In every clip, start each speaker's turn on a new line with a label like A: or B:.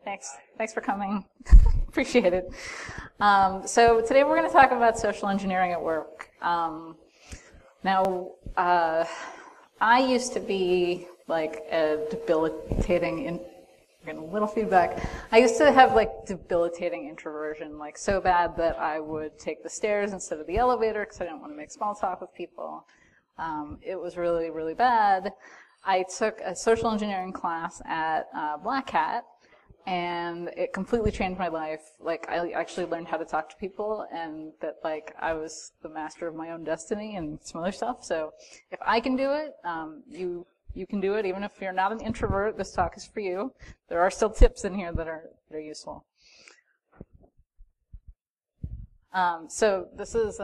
A: Thanks for coming. Appreciate it. So today we're going to talk about social engineering at work. Now, I used to be like a debilitating, getting a little feedback. I used to have like debilitating introversion, like so bad that I would take the stairs instead of the elevator because I didn't want to make small talk with people. It was really, really bad. I took a social engineering class at Black Hat, and it completely changed my life. Like, I actually learned how to talk to people, and that, like, I was the master of my own destiny and some other stuff. So if I can do it, you can do it. Even if you're not an introvert, this talk is for you. There are still tips in here that are useful. So this is,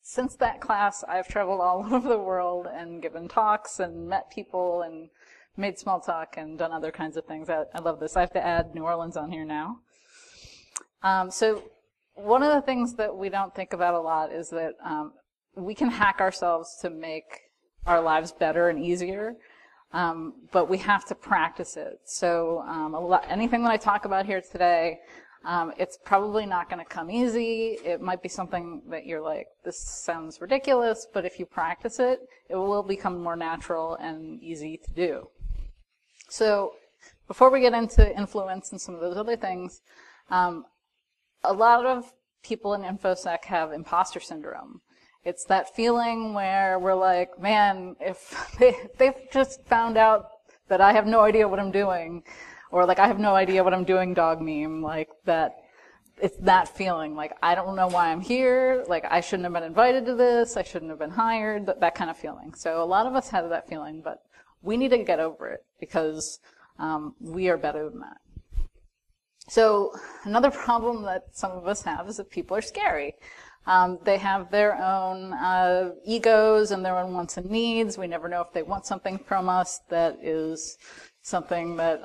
A: since that class, I've traveled all over the world and given talks and met people and made small talk and done other kinds of things. I love this. I have to add New Orleans on here now. So one of the things that we don't think about a lot is that we can hack ourselves to make our lives better and easier, but we have to practice it. So anything that I talk about here today, it's probably not going to come easy. It might be something that you're like, this sounds ridiculous, but if you practice it, it will become more natural and easy to do. So before we get into influence and some of those other things, a lot of people in InfoSec have imposter syndrome. It's that feeling where we're like, man, if they've just found out that I have no idea what I'm doing, or like I have no idea what I'm doing dog meme, like that, it's that feeling, like I don't know why I'm here, like I shouldn't have been invited to this, I shouldn't have been hired, that kind of feeling. So a lot of us have that feeling, but we need to get over it because we are better than that. So another problem that some of us have is that people are scary. They have their own egos and their own wants and needs. We never know if they want something from us that is something that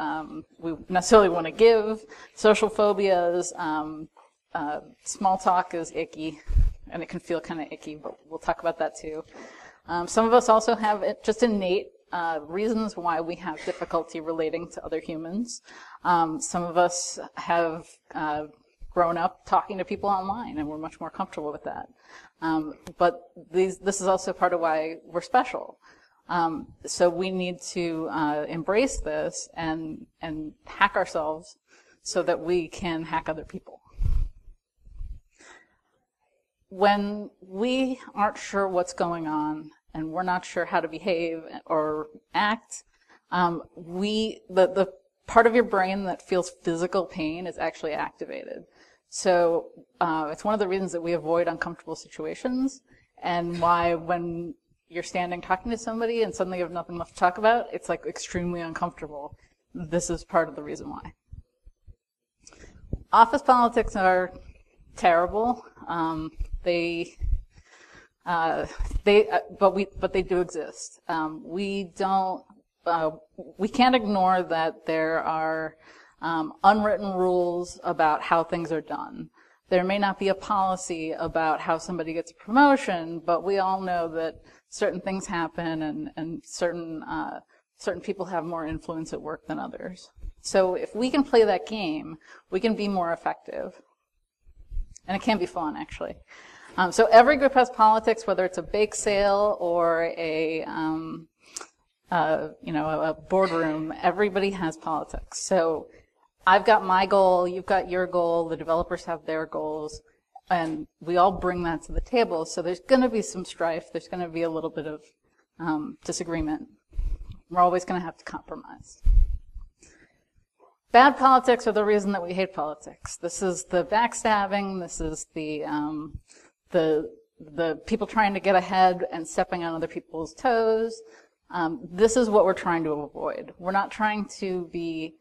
A: we necessarily want to give. Social phobias, small talk is icky, and it can feel kind of icky, but we'll talk about that too. Some of us also have just innate reasons why we have difficulty relating to other humans. Some of us have grown up talking to people online, and we're much more comfortable with that. But this is also part of why we're special. So we need to embrace this and hack ourselves so that we can hack other people. When we aren't sure what's going on and we're not sure how to behave or act, the part of your brain that feels physical pain is actually activated. So it's one of the reasons that we avoid uncomfortable situations, and why when you're standing talking to somebody and suddenly you have nothing left to talk about, it's like extremely uncomfortable. This is part of the reason why. Office politics are terrible. But they do exist. We can't ignore that there are unwritten rules about how things are done. There may not be a policy about how somebody gets a promotion, but we all know that certain things happen and certain people have more influence at work than others. So if we can play that game, we can be more effective. And it can be fun, actually. So every group has politics, whether it's a bake sale or a boardroom. Everybody has politics. So I've got my goal, you've got your goal, the developers have their goals, and we all bring that to the table. So there's going to be some strife. There's going to be a little bit of disagreement. We're always going to have to compromise. Bad politics are the reason that we hate politics. This is the backstabbing. This is the people trying to get ahead and stepping on other people's toes. This is what we're trying to avoid. We're not trying to be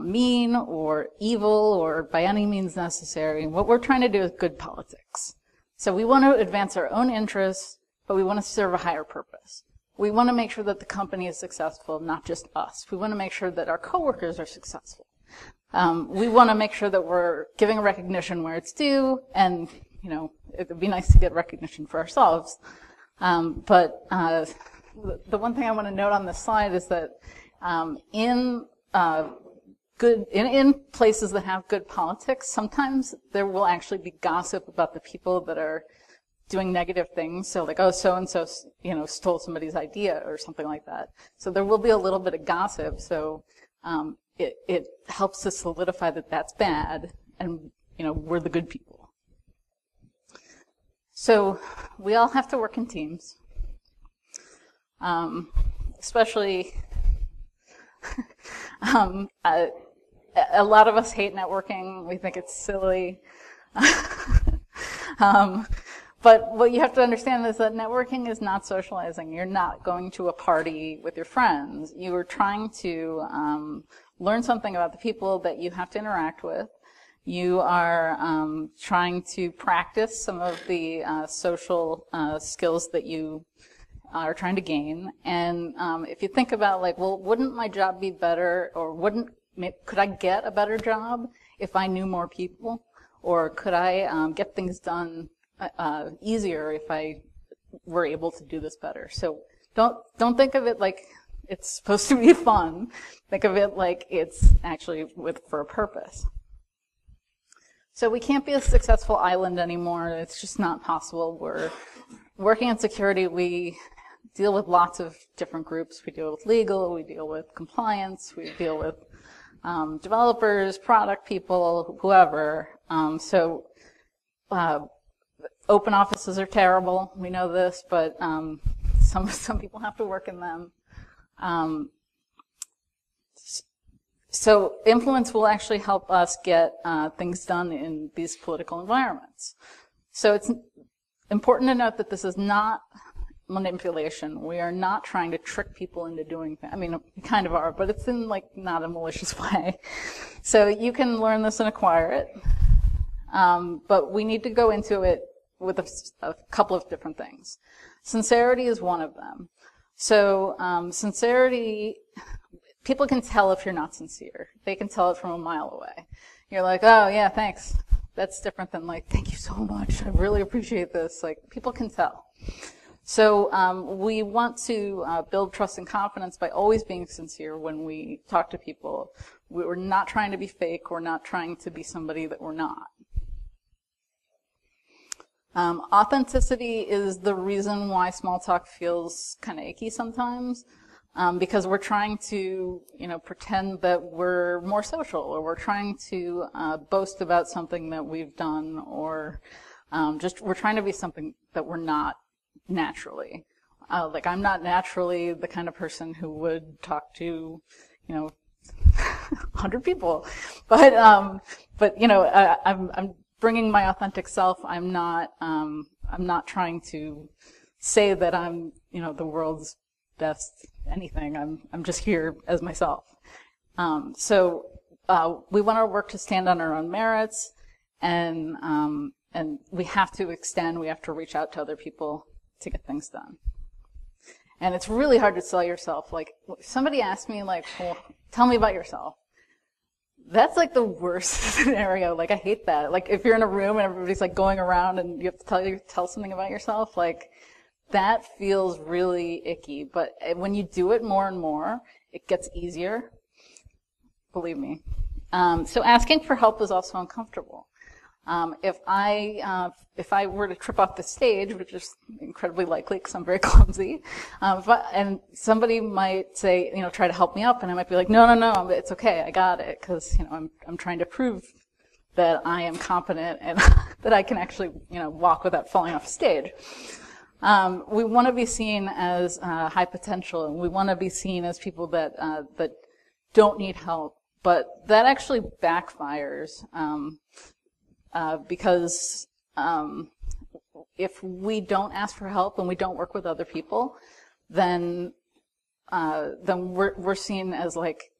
A: mean or evil or by any means necessary. What we're trying to do is good politics. So we want to advance our own interests, but we want to serve a higher purpose. We want to make sure that the company is successful, not just us. We want to make sure that our coworkers are successful. We want to make sure that we're giving recognition where it's due, and it would be nice to get recognition for ourselves. But the one thing I want to note on this slide is that in good, in places that have good politics, sometimes there will actually be gossip about the people that are doing negative things. So like, oh, so-and-so, stole somebody's idea or something like that. So there will be a little bit of gossip. So it helps to solidify that that's bad, and, we're the good people. So we all have to work in teams, especially a lot of us hate networking. We think it's silly. But what you have to understand is that networking is not socializing. You're not going to a party with your friends. You are trying to learn something about the people that you have to interact with. You are trying to practice some of the social skills that you are trying to gain. And if you think about, like, well, wouldn't my job be better, or could I get a better job if I knew more people? Or could I get things done easier if I were able to do this better? So don't think of it like it's supposed to be fun. Think of it like it's actually for a purpose. So we can't be a successful island anymore. It's just not possible. We're working in security. We deal with lots of different groups. We deal with legal, we deal with compliance, we deal with developers, product people, whoever. So open offices are terrible. We know this, but some people have to work in them. So influence will actually help us get things done in these political environments. So it's important to note that this is not manipulation. We are not trying to trick people into doing things. I mean, we kind of are, but it's in, like, not a malicious way. So you can learn this and acquire it. But we need to go into it with a couple of different things. Sincerity is one of them. So sincerity, people can tell if you're not sincere. They can tell it from a mile away. You're like, oh, yeah, thanks. That's different than, like, thank you so much. I really appreciate this. Like, people can tell. So we want to build trust and confidence by always being sincere when we talk to people. We're not trying to be fake. We're not trying to be somebody that we're not. Authenticity is the reason why small talk feels kind of icky sometimes, because we're trying to, pretend that we're more social, or we're trying to boast about something that we've done, or we're trying to be something that we're not naturally. Like, I'm not naturally the kind of person who would talk to, 100 people, but I'm bringing my authentic self. I'm not trying to say that I'm, the world's best anything. I'm just here as myself. So we want our work to stand on our own merits, and we have to reach out to other people to get things done. And it's really hard to sell yourself. Like, if somebody asks me, like, well, tell me about yourself, that's like the worst scenario. Like, I hate that. Like, if you're in a room and everybody's like going around and you have to tell something about yourself, like, that feels really icky. But when you do it more and more, it gets easier. Believe me. So asking for help is also uncomfortable. If I were to trip off the stage, which is incredibly likely because I'm very clumsy, and somebody might say, try to help me up, and I might be like, no, it's okay, I got it, because I'm trying to prove that I am competent and that I can actually walk without falling off stage. We want to be seen as high potential, and we want to be seen as people that don't need help, but that actually backfires. Because if we don't ask for help and we don't work with other people, then we're seen as like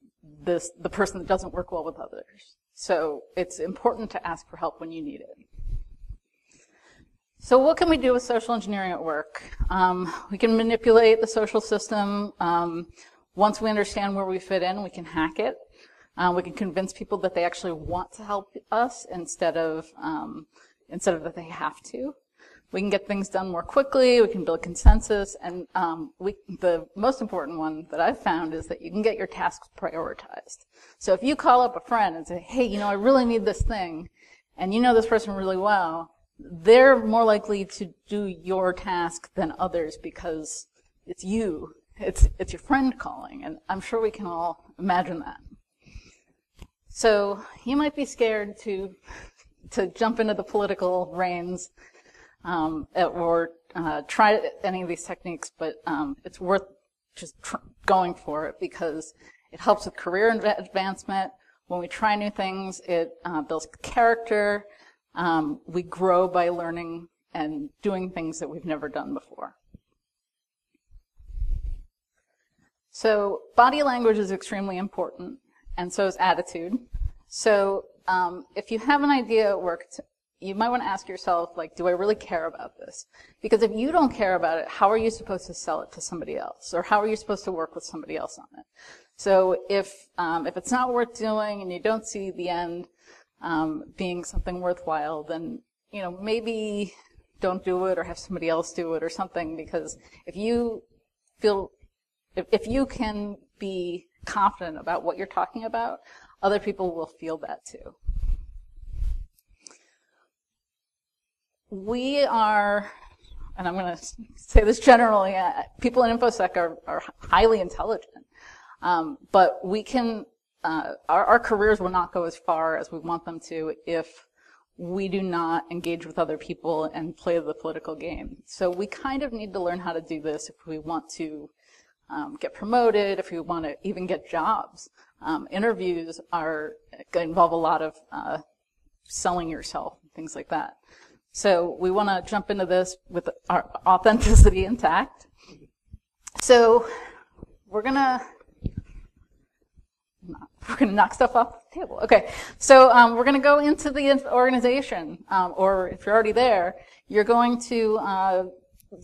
A: the person that doesn't work well with others. So it's important to ask for help when you need it. So what can we do with social engineering at work? We can manipulate the social system. Once we understand where we fit in, we can hack it. We can convince people that they actually want to help us instead of that they have to. We can get things done more quickly, we can build consensus, and the most important one that I've found is that you can get your tasks prioritized. So if you call up a friend and say, hey, I really need this thing, and you know this person really well, they're more likely to do your task than others because it's you. It's your friend calling, and I'm sure we can all imagine that. So you might be scared to jump into the political reins or try any of these techniques, but it's worth just going for it because it helps with career advancement. When we try new things, it builds character. We grow by learning and doing things that we've never done before. So body language is extremely important, and so is attitude. So if you have an idea at work, you might want to ask yourself, like, do I really care about this? Because if you don't care about it, how are you supposed to sell it to somebody else? Or how are you supposed to work with somebody else on it? So if it's not worth doing and you don't see the end being something worthwhile, then, maybe don't do it or have somebody else do it or something, because if you can be confident about what you're talking about, other people will feel that too. We are, and I'm going to say this generally, people in InfoSec are highly intelligent, but we can, our careers will not go as far as we want them to if we do not engage with other people and play the political game. So we kind of need to learn how to do this if we want to get promoted, if we want to even get jobs. Interviews involve a lot of selling yourself, things like that. So we want to jump into this with our authenticity intact. So we're gonna knock stuff off the table. Okay, so we're gonna go into the organization, or if you're already there, you're going to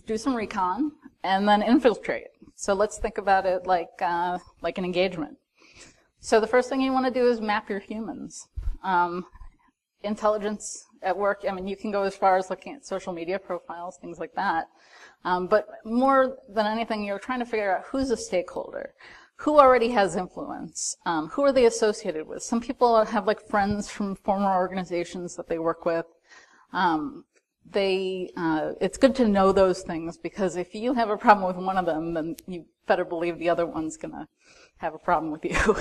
A: do some recon and then infiltrate. So let's think about it like an engagement. So the first thing you want to do is map your humans. Intelligence at work, you can go as far as looking at social media profiles, things like that. But more than anything, you're trying to figure out who's a stakeholder, who already has influence, who are they associated with. Some people have friends from former organizations that they work with. It's good to know those things, because if you have a problem with one of them, then you better believe the other one's gonna have a problem with you.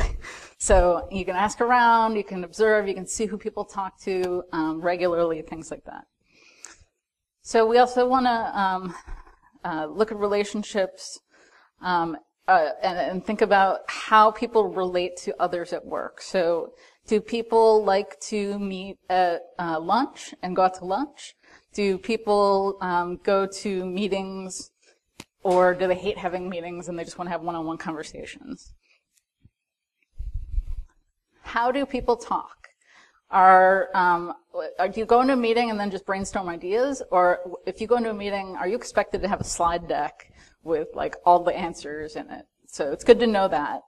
A: So you can ask around, you can observe, you can see who people talk to regularly, things like that. So we also want to look at relationships and think about how people relate to others at work. So do people like to meet at lunch and go out to lunch? Do people go to meetings, or do they hate having meetings and they just want to have one-on-one conversations? How do people talk? Do you go into a meeting and then just brainstorm ideas? Or if you go into a meeting, are you expected to have a slide deck with all the answers in it? So it's good to know that.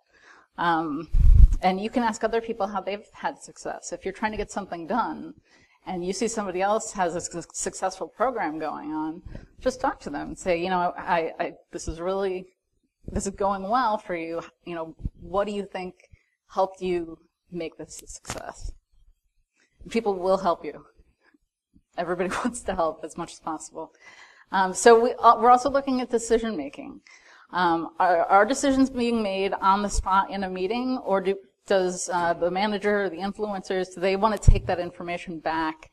A: And you can ask other people how they've had success. If you're trying to get something done and you see somebody else has a successful program going on, just talk to them and say, this is going well for you. What do you think helped you make this a success? People will help you. Everybody wants to help as much as possible. So we're also looking at decision making. Are decisions being made on the spot in a meeting, or does the manager or the influencers, do they want to take that information back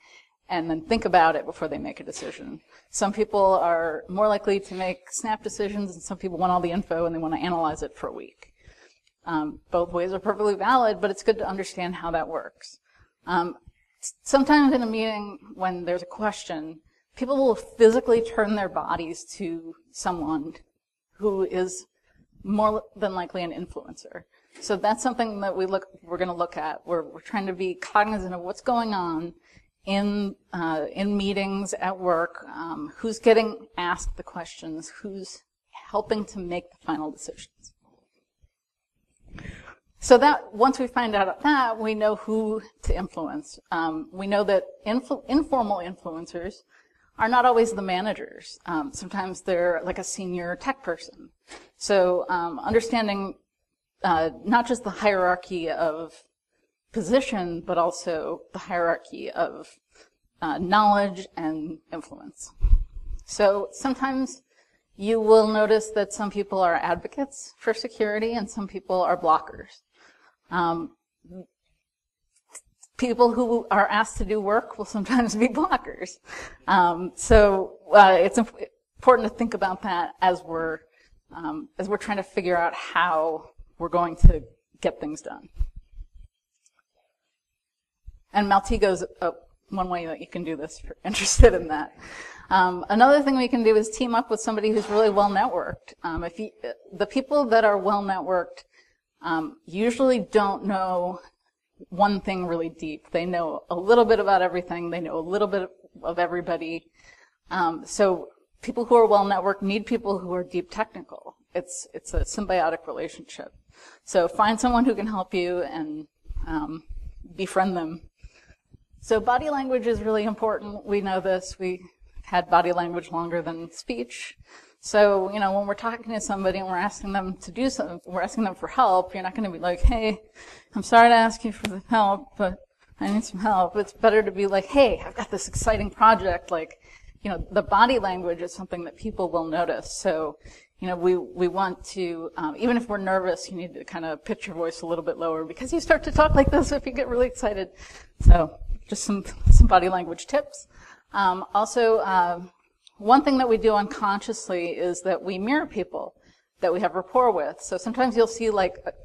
A: and then think about it before they make a decision? Some people are more likely to make snap decisions, and some people want all the info and they want to analyze it for a week. Both ways are perfectly valid, but it's good to understand how that works. Sometimes in a meeting, when there's a question, people will physically turn their bodies to someone who is more than likely an influencer. So that's something that we're going to look at. We're trying to be cognizant of what's going on in meetings at work, who's getting asked the questions, who's helping to make the final decisions. So that once we find out that, we know who to influence. We know that informal influencers are not always the managers. Sometimes they're like a senior tech person. So understanding not just the hierarchy of position, but also the hierarchy of knowledge and influence. So sometimes you will notice that some people are advocates for security and some people are blockers. People who are asked to do work will sometimes be blockers. It's important to think about that as we're trying to figure out how we're going to get things done. And Maltego's one way that you can do this if you're interested in that. Another thing we can do is team up with somebody who's really well networked. The people that are well networked usually don't know one thing really deep. They know a little bit about everything. They know a little bit of everybody. So people who are well networked need people who are deep technical. It's a symbiotic relationship. So find someone who can help you and befriend them. So body language is really important. We know this. We had body language longer than speech. So, when we're talking to somebody and we're asking them to do something, we're asking them for help, you're not going to be like, hey, I'm sorry to ask you for the help, but I need some help. It's better to be like, hey, I've got this exciting project. The body language is something that people will notice. So, we want to, even if we're nervous, you need to kind of pitch your voice a little bit lower because you start to talk like this if you get really excited. So, just some body language tips. One thing that we do unconsciously is that we mirror people that we have rapport with. So sometimes you'll see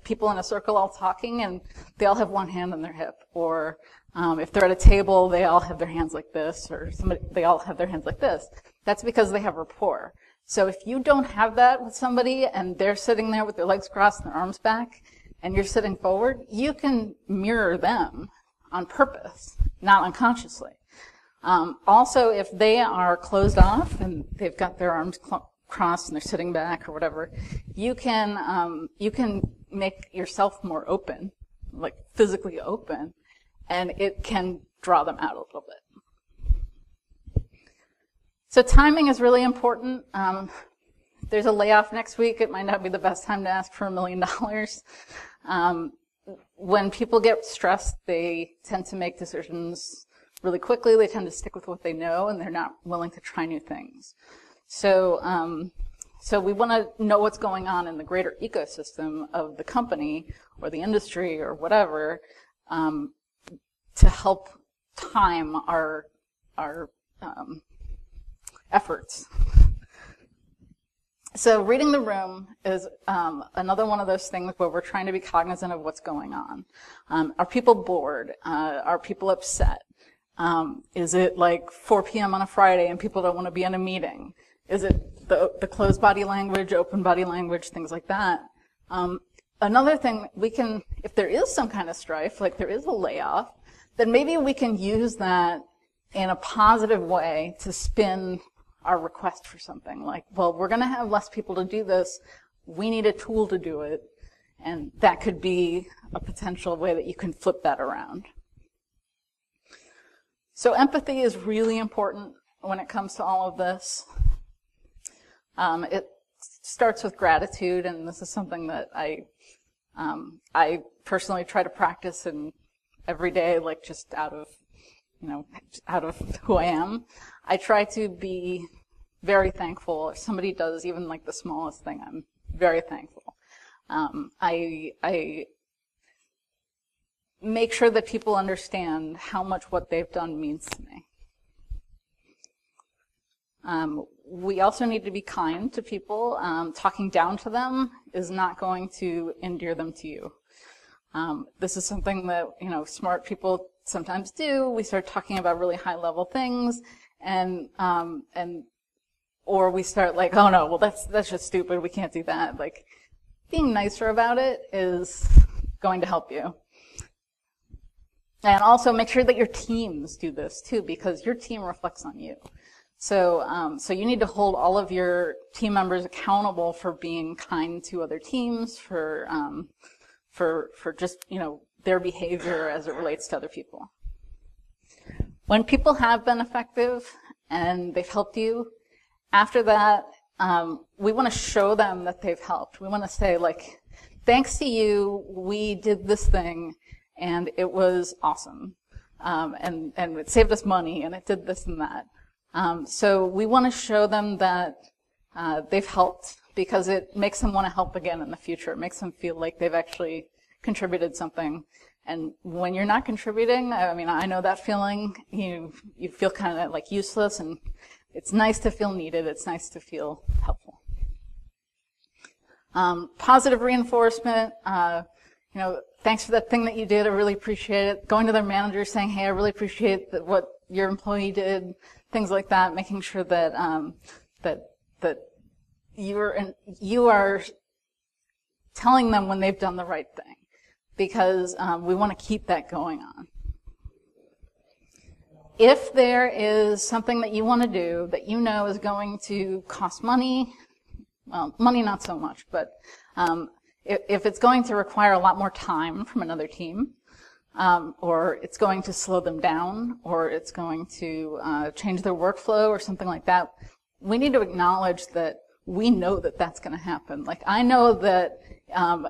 A: people in a circle all talking and they all have one hand on their hip. Or if they're at a table, they all have their hands like this, or they all have their hands like this. That's because they have rapport. So if you don't have that with somebody and they're sitting there with their legs crossed and their arms back and you're sitting forward, you can mirror them on purpose, not unconsciously. Also, if they are closed off and they've got their arms crossed and they're sitting back or whatever, you can make yourself more open, like physically open, and it can draw them out a little bit. So timing is really important. There's a layoff next week. It might not be the best time to ask for $1 million. When people get stressed, they tend to make decisions really quickly. They tend to stick with what they know, and they're not willing to try new things. So we want to know what's going on in the greater ecosystem of the company or the industry or whatever to help time our efforts. So reading the room is another one of those things where we're trying to be cognizant of what's going on. Are people bored? Are people upset? Is it like 4 p.m. on a Friday and people don't want to be in a meeting? Is it the closed body language, open body language, things like that? Another thing, if there is some kind of strife, like there is a layoff, then maybe we can use that in a positive way to spin our request for something. Like, well, we're going to have less people to do this. We need a tool to do it. And that could be a potential way that you can flip that around. So empathy is really important when it comes to all of this. It starts with gratitude, and this is something that I personally try to practice every day, like just out of who I am. I try to be very thankful. If somebody does even like the smallest thing, I'm very thankful. I make sure that people understand how much what they've done means to me. We also need to be kind to people. Talking down to them is not going to endear them to you. This is something that, smart people sometimes do. We start talking about really high level things or we start like, oh no, well that's just stupid. We can't do that. Like, being nicer about it is going to help you. And also make sure that your teams do this too, because your team reflects on you. So you need to hold all of your team members accountable for being kind to other teams, for just, their behavior as it relates to other people. When people have been effective and they've helped you. After that, we want to show them that they've helped. We want to say, like, thanks to you, we did this thing, and it was awesome. And it saved us money, and it did this and that. So we want to show them that they've helped, because it makes them want to help again in the future. It makes them feel like they've actually contributed something. And when you're not contributing, I mean, I know that feeling. You feel kind of like useless, and it's nice to feel needed. It's nice to feel helpful. Positive reinforcement. Thanks for that thing that you did. I really appreciate it. Going to their manager saying, hey, I really appreciate what your employee did. Things like that. Making sure that that you are telling them when they've done the right thing, because we want to keep that going on. If there is something that you want to do that you know is going to cost money, well, money not so much, but if it's going to require a lot more time from another team, or it's going to slow them down, or it's going to change their workflow or something like that, we need to acknowledge that we know that that's going to happen. Like, I know that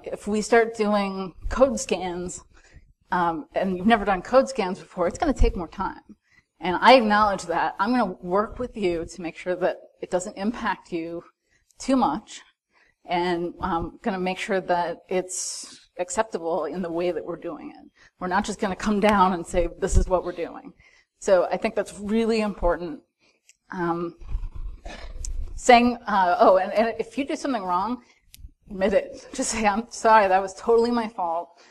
A: if we start doing code scans, and you've never done code scans before, it's going to take more time. And I acknowledge that. I'm going to work with you to make sure that it doesn't impact you too much, and I'm going to make sure that it's acceptable in the way that we're doing it. We're not just going to come down and say, this is what we're doing. So I think that's really important. Saying, and if you do something wrong, admit it. Just say, I'm sorry, that was totally my fault.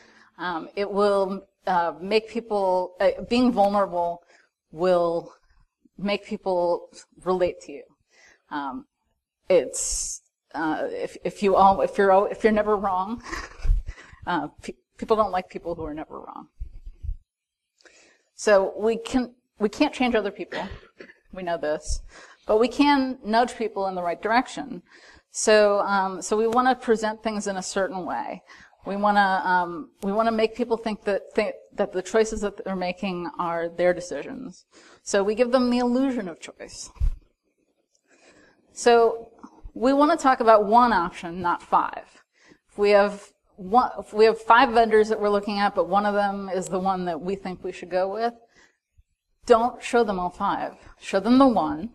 A: It will make people, being vulnerable will make people relate to you. If you're never wrong, people don't like people who are never wrong. So we can't change other people. We know this. But we can nudge people in the right direction. So we want to present things in a certain way. We want to make people think that the choices that they're making are their decisions. So we give them the illusion of choice. So we want to talk about one option, not five. If we have 5 vendors that we're looking at, but one of them is the one that we think we should go with, don't show them all 5. Show them the one,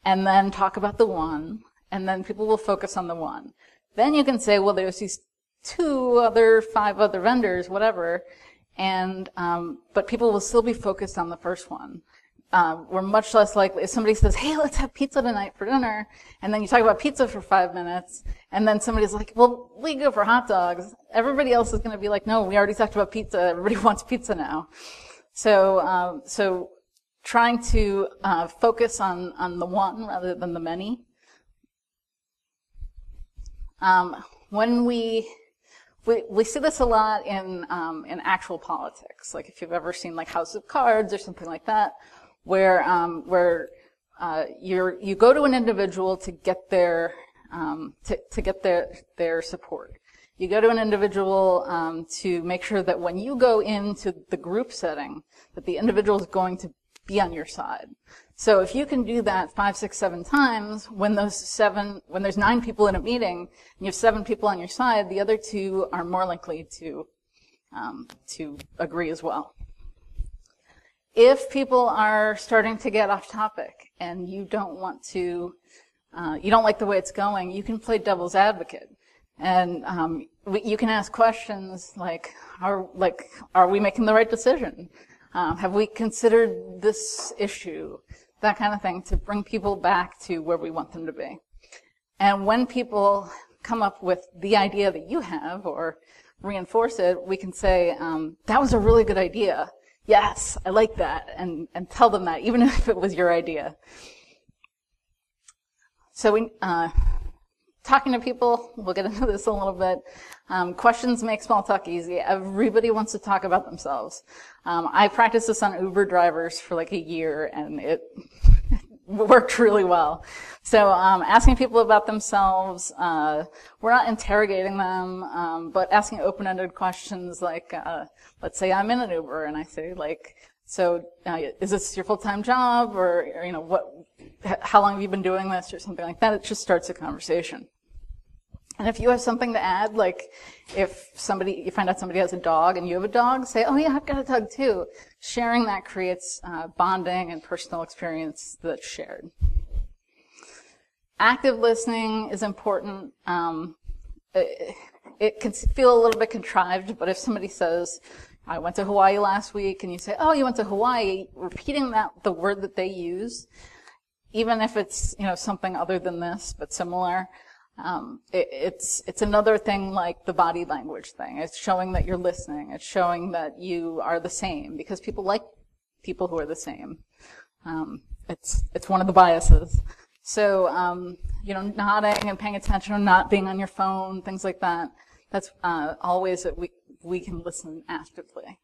A: and then talk about the one, and then people will focus on the one. Then you can say, well, there's these 5 other vendors, whatever, and but people will still be focused on the first one. We're much less likely, if somebody says, hey, let's have pizza tonight for dinner, and then you talk about pizza for 5 minutes, and then somebody's like, well, we go for hot dogs. Everybody else is going to be like, no, we already talked about pizza. Everybody wants pizza now. So trying to focus on the one rather than the many. When we see this a lot in actual politics, like if you've ever seen like House of Cards or something like that, where you go to an individual to get their support. You go to an individual to make sure that when you go into the group setting, that the individual is going to be on your side. So if you can do that 5, 6, 7 times, when there's 9 people in a meeting and you have 7 people on your side, the other 2 are more likely to agree as well. If people are starting to get off topic and you don't want to, you don't like the way it's going, you can play devil's advocate. And you can ask questions like, are we making the right decision? Have we considered this issue? That kind of thing, to bring people back to where we want them to be. And when people come up with the idea that you have or reinforce it, we can say, that was a really good idea. Yes, I like that, and tell them that, even if it was your idea. So talking to people, we'll get into this a little bit. Questions make small talk easy. Everybody wants to talk about themselves. I practiced this on Uber drivers for like a year, and it worked really well. So asking people about themselves, we're not interrogating them, but asking open-ended questions like, let's say I'm in an Uber, and I say, like, So, is this your full-time job, or how long have you been doing this, or something like that? It just starts a conversation. And if you have something to add, like if you find out somebody has a dog and you have a dog, say, oh yeah, I've got a dog too. Sharing that creates bonding and personal experience that's shared. Active listening is important. It can feel a little bit contrived, but if somebody says, I went to Hawaii last week, and you say, oh, you went to Hawaii, repeating the word that they use, even if it's something other than this but similar, it's another thing like the body language thing. It's showing that you're listening. It's showing that you are the same, because people like people who are the same. It's one of the biases. So nodding and paying attention, or not being on your phone, things like that. That's all ways that we can listen actively.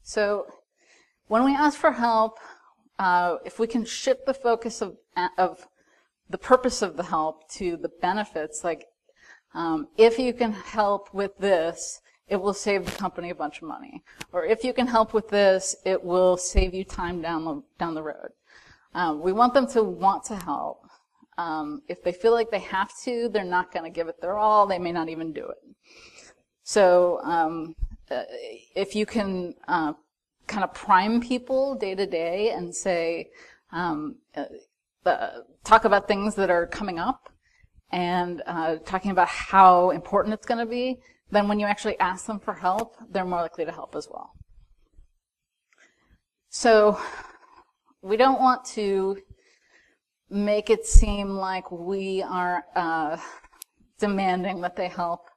A: So when we ask for help, if we can shift the focus of the purpose of the help to the benefits, like if you can help with this, it will save the company a bunch of money. Or if you can help with this, it will save you time down the road. We want them to want to help. If they feel like they have to, they're not going to give it their all. They may not even do it. So if you can kind of prime people day to day and say, talk about things that are coming up, and talking about how important it's going to be, then when you actually ask them for help, they're more likely to help as well. So we don't want to make it seem like we are demanding that they help.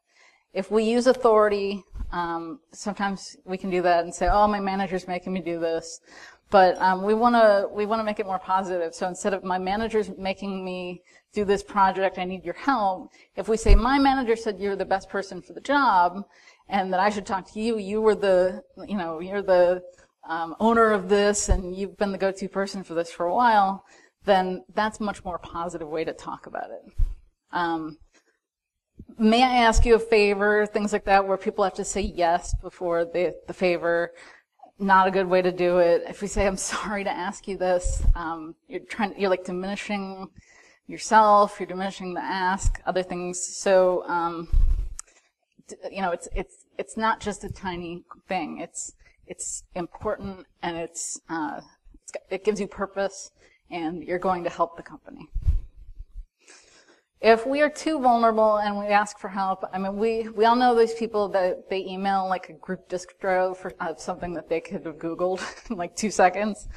A: If we use authority, sometimes we can do that and say, oh, my manager's making me do this. But we want to make it more positive. So instead of my manager's making me do this project, I need your help. If we say, my manager said you're the best person for the job, and that I should talk to you, you were you're the owner of this, and you've been the go-to person for this for a while, then that's a much more positive way to talk about it. May I ask you a favor? Things like that, where people have to say yes before the favor. Not a good way to do it. If we say, I'm sorry to ask you this, you're like diminishing yourself, you're diminishing the ask, other things. So, it's not just a tiny thing. It's important, and it gives you purpose, and you're going to help the company. If we are too vulnerable and we ask for help, I mean, we all know these people that they email like a group distro for something that they could have Googled in like 2 seconds.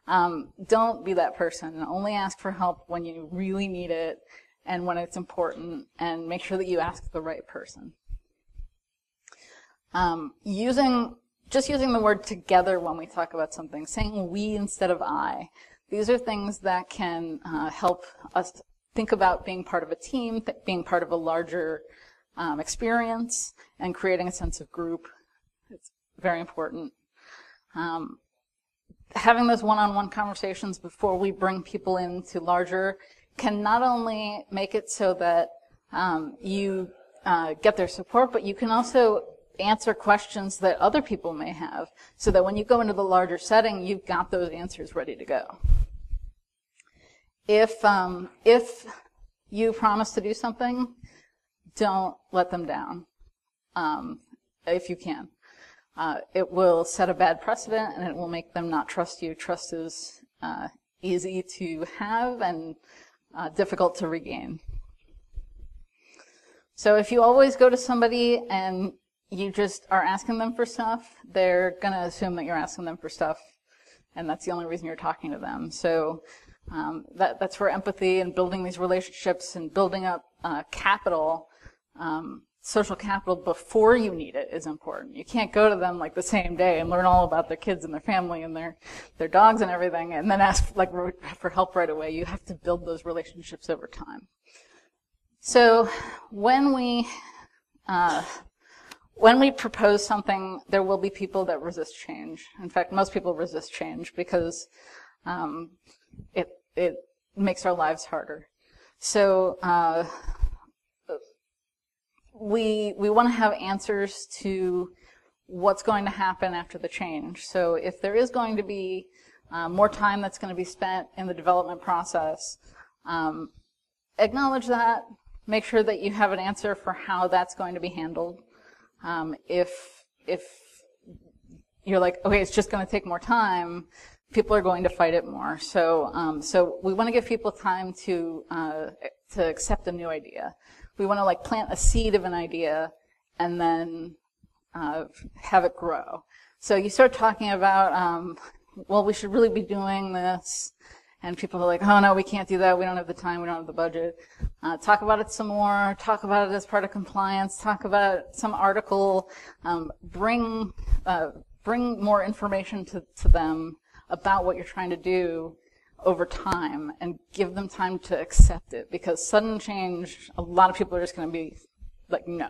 A: Don't be that person. Only ask for help when you really need it and when it's important, and make sure that you ask the right person. Just using the word together when we talk about something, saying we instead of I. These are things that can help us think about being part of a team, being part of a larger experience, and creating a sense of group. It's very important. Having those one-on-one conversations before we bring people into larger can not only make it so that you get their support, but you can also answer questions that other people may have, so that when you go into the larger setting, you've got those answers ready to go. If you promise to do something, don't let them down, if you can. It will set a bad precedent, and it will make them not trust you. Trust is easy to have and difficult to regain. So if you always go to somebody and you just are asking them for stuff, they're going to assume that you're asking them for stuff, and that's the only reason you're talking to them. So that's where empathy and building these relationships and building up capital, social capital before you need it is important. You can't go to them like the same day and learn all about their kids and their family and their dogs and everything, and then ask like for help right away. You have to build those relationships over time. So when we propose something, there will be people that resist change. In fact, most people resist change because it makes our lives harder. So we want to have answers to what's going to happen after the change. So if there is going to be more time that's going to be spent in the development process, acknowledge that. Make sure that you have an answer for how that's going to be handled. If you're like, okay, it's just going to take more time, people are going to fight it more. So we want to give people time to accept a new idea. We want to like plant a seed of an idea and then have it grow. So you start talking about, well, we should really be doing this, and people are like, oh no, we can't do that. We don't have the time. We don't have the budget. Talk about it some more. Talk about it as part of compliance. Talk about some article. Bring more information to them about what you're trying to do over time, and give them time to accept it, because sudden change, a lot of people are just going to be like, no.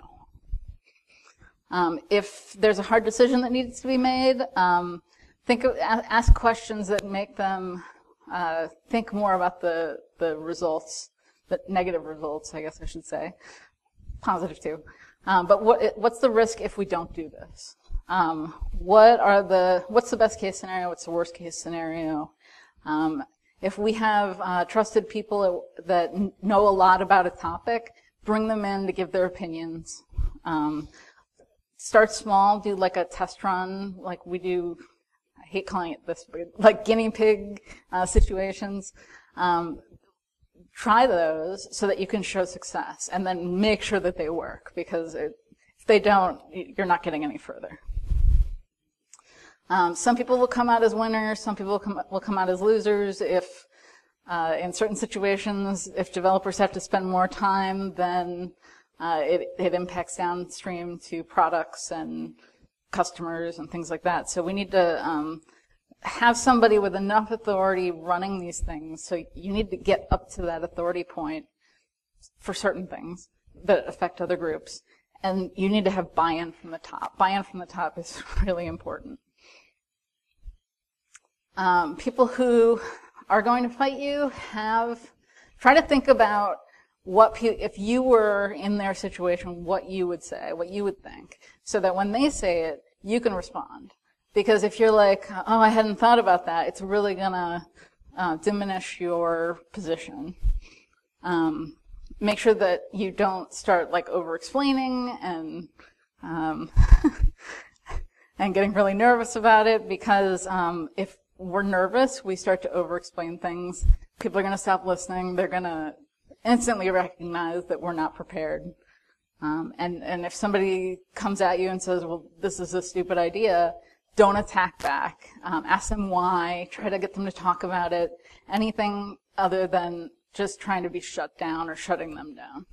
A: If there's a hard decision that needs to be made, ask questions that make them think more about the results, the negative results, I guess I should say. Positive too. But what's the risk if we don't do this? What's the best case scenario? What's the worst case scenario? If we have trusted people that know a lot about a topic, bring them in to give their opinions. Start small, do like a test run, like we do. I hate calling it this, but like guinea pig situations. Try those so that you can show success, and then make sure that they work, because if they don't, you're not getting any further. Some people will come out as winners, some people will come out as losers. If in certain situations, if developers have to spend more time, then it impacts downstream to products and customers and things like that. So we need to have somebody with enough authority running these things. So you need to get up to that authority point for certain things that affect other groups. And you need to have buy-in from the top. Buy-in from the top is really important. People who are going to fight you try to think about if you were in their situation, what you would say, what you would think, so that when they say it, you can respond. Because if you're like, oh, I hadn't thought about that, it's really gonna diminish your position. Make sure that you don't start like over-explaining and and getting really nervous about it, because if we're nervous, we start to over-explain things. People are going to stop listening. They're going to instantly recognize that we're not prepared. And if somebody comes at you and says, well, this is a stupid idea, don't attack back. Ask them why. Try to get them to talk about it. Anything other than just trying to be shut down or shutting them down.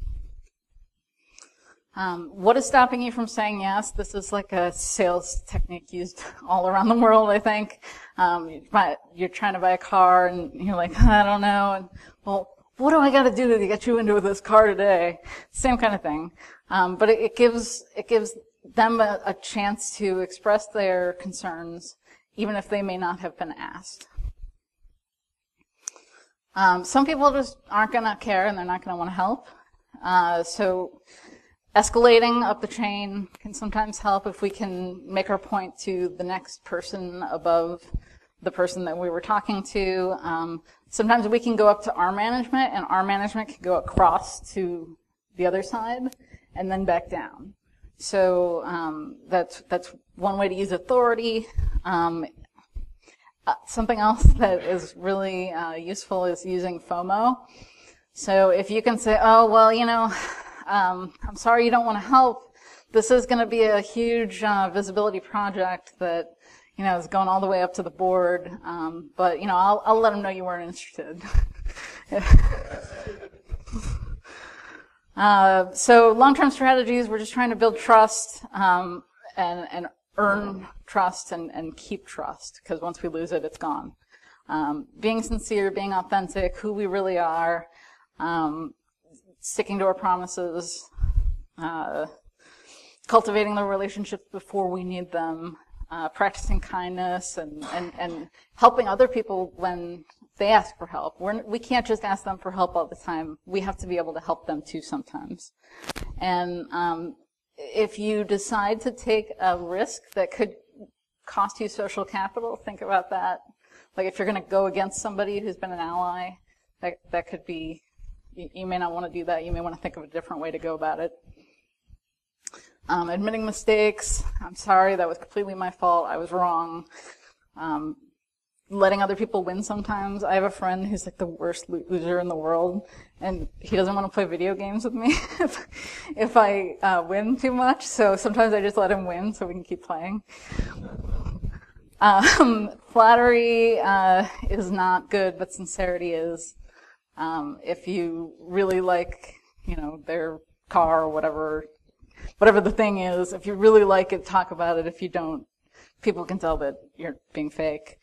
A: What is stopping you from saying yes? This is like a sales technique used all around the world, I think. You're trying to buy a car and you're like, I don't know. And, well, what do I got to do to get you into this car today? Same kind of thing. But it gives them a chance to express their concerns, even if they may not have been asked. Some people just aren't going to care and they're not going to want to help. So escalating up the chain can sometimes help if we can make our point to the next person above the person that we were talking to. Sometimes we can go up to our management, and our management can go across to the other side and then back down. So that's one way to use authority. Something else that is really useful is using FOMO. So if you can say, oh, well, you know, I'm sorry you don't want to help. This is going to be a huge visibility project that, you know, is going all the way up to the board. But, you know, I'll let them know you weren't interested. So long-term strategies, we're just trying to build trust and earn trust and keep trust, because once we lose it, it's gone. Being sincere, being authentic, who we really are, sticking to our promises, cultivating the relationships before we need them, practicing kindness, and helping other people when they ask for help. We can't just ask them for help all the time. We have to be able to help them too sometimes. And if you decide to take a risk that could cost you social capital, think about that. Like if you're going to go against somebody who's been an ally, that could be, you may not want to do that. You may want to think of a different way to go about it. Admitting mistakes. I'm sorry, that was completely my fault. I was wrong. Letting other people win sometimes. I have a friend who's like the worst loser in the world, and he doesn't want to play video games with me if I win too much. So sometimes I just let him win so we can keep playing. Flattery is not good, but sincerity is. If you really like, their car or whatever the thing is, if you really like it, talk about it. If you don't, people can tell that you're being fake.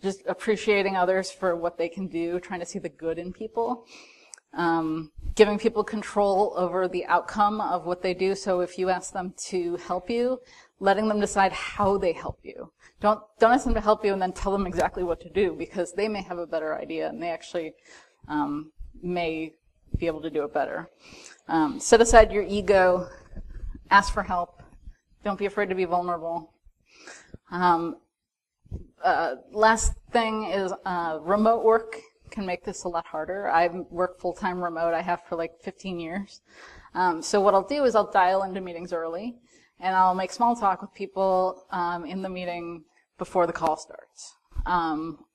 A: Just appreciating others for what they can do, trying to see the good in people. Giving people control over the outcome of what they do. So if you ask them to help you, letting them decide how they help you. Don't ask them to help you and then tell them exactly what to do, because they may have a better idea and they actually may be able to do it better. Set aside your ego. Ask for help. Don't be afraid to be vulnerable. Last thing is remote work can make this a lot harder. I work full-time remote. I have for like 15 years. So what I'll do is I'll dial into meetings early, and I'll make small talk with people in the meeting before the call starts.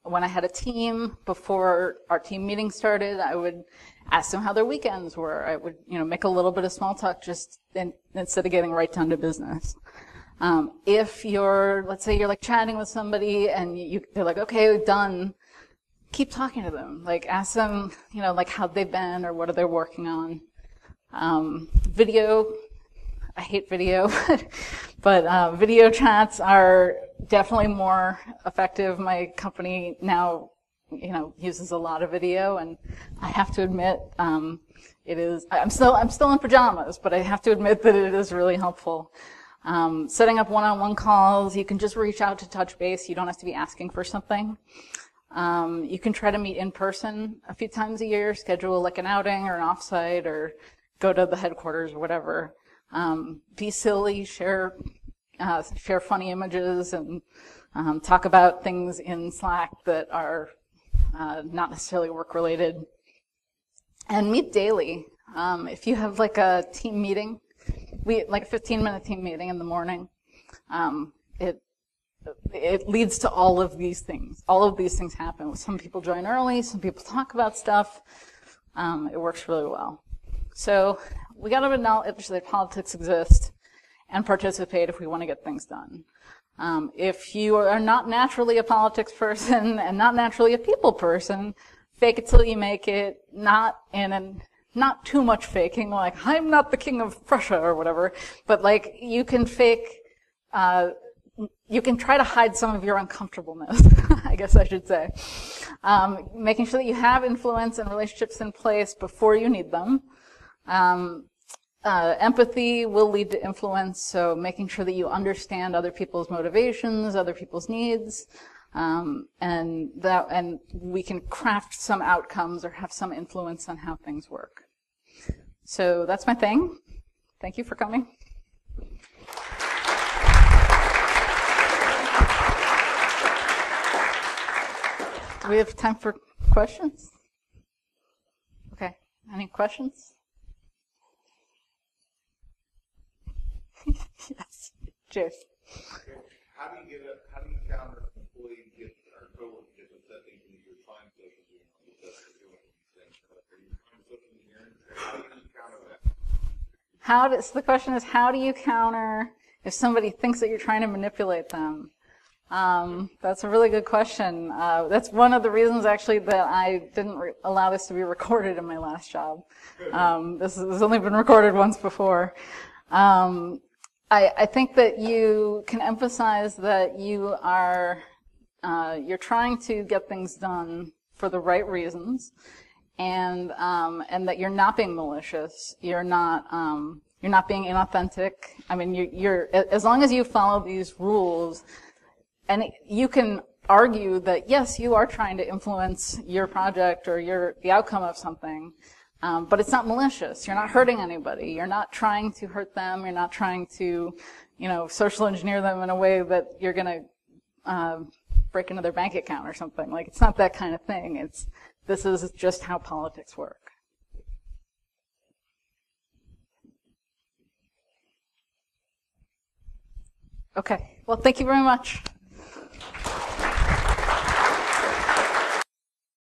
A: When I had a team, before our team meeting started, I would ask them how their weekends were. I would, make a little bit of small talk just instead of getting right down to business. If let's say you're like chatting with somebody and they're like, okay, done, keep talking to them. Like ask them, like how they've been or what are they working on. Video, I hate video, but video chats are definitely more effective. My company now, uses a lot of video, and I have to admit, it is. I'm still in pajamas, but I have to admit that it is really helpful. Setting up one-on-one calls, you can just reach out to touch base. You don't have to be asking for something. You can try to meet in person a few times a year, schedule like an outing or an offsite, or go to the headquarters or whatever. Be silly, share funny images, and talk about things in Slack that are not necessarily work-related. And meet daily. If you have like a team meeting, like a 15-minute team meeting in the morning, it leads to all of these things. All of these things happen. Some people join early, some people talk about stuff. It works really well. So we got to acknowledge that politics exist and participate if we want to get things done. If you are not naturally a politics person and not naturally a people person, fake it till you make it, not too much faking, like, I'm not the king of Prussia or whatever, but like, you can fake, you can try to hide some of your uncomfortableness, I guess I should say. Making sure that you have influence and relationships in place before you need them. Empathy will lead to influence, so making sure that you understand other people's motivations, other people's needs, and we can craft some outcomes or have some influence on how things work. So that's my thing. Thank you for coming. Do we have time for questions? Okay. Any questions? Yes, Jace.
B: Okay. How do you counter employee get or coworker get upset thinking you're trying social engineering because they're doing these things? Are you trying social engineering? How do you counter that?
A: The question is, how do you counter if somebody thinks that you're trying to manipulate them? That's a really good question. That's one of the reasons actually that I didn't allow this to be recorded in my last job. This has only been recorded once before. I think that you can emphasize that you are, you're trying to get things done for the right reasons, and that you're not being malicious. You're not being inauthentic. I mean, you're as long as you follow these rules, and you can argue that yes, you are trying to influence your project or the outcome of something. But it's not malicious. You're not hurting anybody. You're not trying to hurt them. You're not trying to, social engineer them in a way that you're going to break into their bank account or something. Like, it's not that kind of thing. This is just how politics work. Okay. Well, thank you very much.